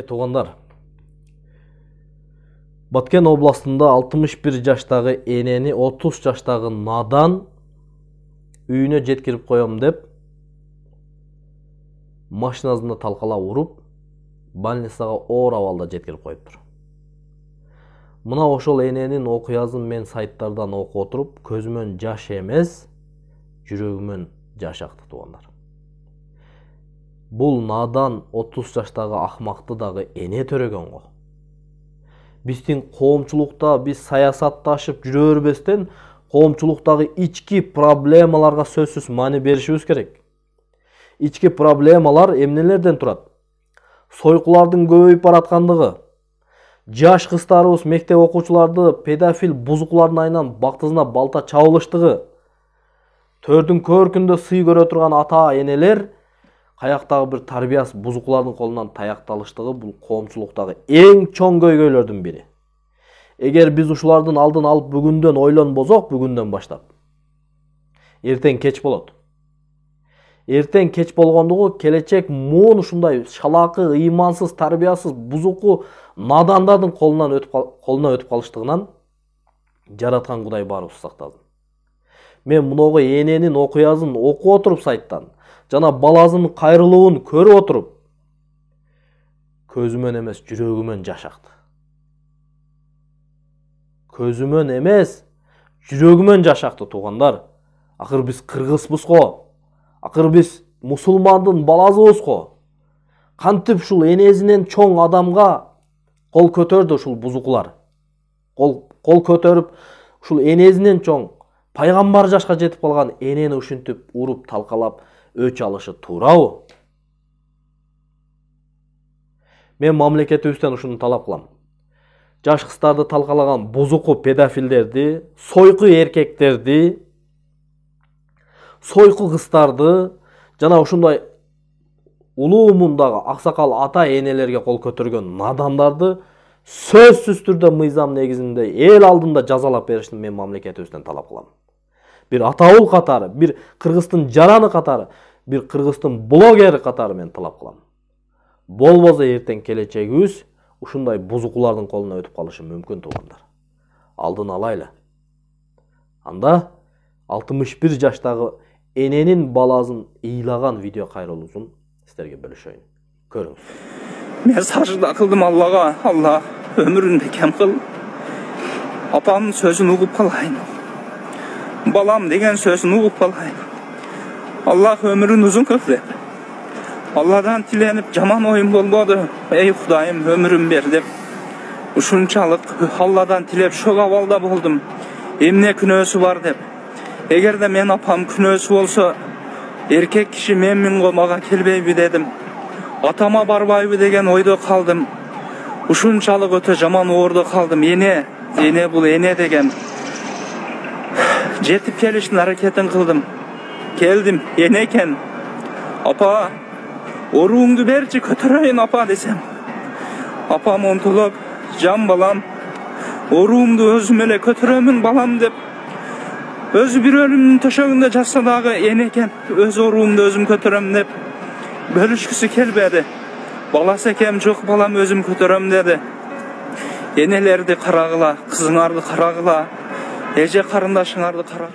Туғандар, Баткен областында 61 жаштағы энени 30 жаштағы надан үйіне жеткирип коем деп машинасында талкала уруп больницага оор абалда жеткирип коюптур. Мына ошол эненин окуясын мен сайттардан окуп отуруп, көзүмөн жаш эмес, жүрөгүмөн жаш акты туугандар. Бул надан 30 жаштагы акмакты дагы эне төрөгөн го. Биздин коомчулукта биз саясатташып жүрө бербестен коомчулуктагы ички проблемаларга сөзсүз маани беришибиз керек. Ички проблемалар эмнелерден турат? Сойкулардын көбөйүп бараткандыгы, жаш кыздарыбыз мектеп окуучуларды педофил бузукулардын айынан бактысына балта чабылыштыгы, төрдүн көркүндө сый көрө турган ата энелер каяктагы бир тарбиясыз бузукулардын колунан таякталыштыгы бул коомчулуктагы эң чоң көйгөйлөрдүн бири. Эгер биз ушулардын алдын алып бүгүндөн ойлонбосок, бүгүндөн баштап эртең кеч болот. Эртең кеч болгондугу келечек муун ушундай шалакы, ыймансыз, тарбиясыз, бузуку надандардын колуна өтүп калыштыгынан жараткан Кудай баарыбызды сактасын. Мен муногу эненин окуясын окуп отуруп сайттан, жана баласынын кайрылуун көрүп отуруп, көзүмөн эмес, жүрөгүмөн жаш акты. Көзүмөн эмес, жүрөгүмөн жаш акты туугандар. Акыр биз кыргызбыз го. Акыр биз мусулмандын баласыбыз го. Кантип ушул энесинен чоң адамга кол көтөрдү ушул бузукулар. Кол көтөрүп, ушул энесинен чоң пайгамбар жашка жетип калган энени ушинтип уруп талкалап өч алышы туурабы? Мен мамлекетибизден ушуну талап кылам. Жаш кыздарды талкалаган бузуку педофилдерди, сойку эркектерди, сойку кыздарды жана ушундай улуу мундагы аксакал ата энелерге кол көтөргөн надандарды сөзсүз түрдө мыйзам негизинде эл алдында жазалап беришин мен мамлекетибизден талап кылам. Bir атаул катары, bir кыргыздын жараны катары, bir кыргыздын блогери катары мен талап кылам. Болбосо эртең келечегибиз ушундай бузукулардын колуна өтүп калышы мүмкүн туугандар. Алдын алайлы. Анда 61 жаштагы эненин баласын ыйлаган видео кайрылуусун сиздерге бөлүшөйүн. Көрүңүз. Мен сажда кылдым Аллага, Алла өмүрүн бекем кыл. Апамдын сөзүн угуп калайын. Balam деген сөзін ұғып қалайын. Аллах өмірін ұзын қыл деп. Алладан тіленіп жаман ойым болмады. Ей Құдайым өмірім бер деп. Ушунчалық Алладан тілеп шоқ авалда болдым. Емне күнөөсү бар деп. Эгерде мен апам күнөөсү болса, эркек киши менмин го мага келбейби дедим. Атама барбайбы деген ойдо калдым. Ушунчалык өтө жаман оордо калдым. Эне бул эне деген. Жетip kelişin hareketini kıldım. Geldim, yeneyken. Apa, oruğundu berci kötüreyim apa desem. Apam ontulup, can balam, oruğumdu özümele kötüremin balam dep. Özü bir ölümün töşeğinde jatsa dagı yeneyken, öz oruğumdu özüm kötürem dep. Bölüşküsü kelbedi. Balası ekem çok balam özüm kötürem dedi. Enelerdi karagıla, kızınardı karagıla. Эже карындашыңарды кара.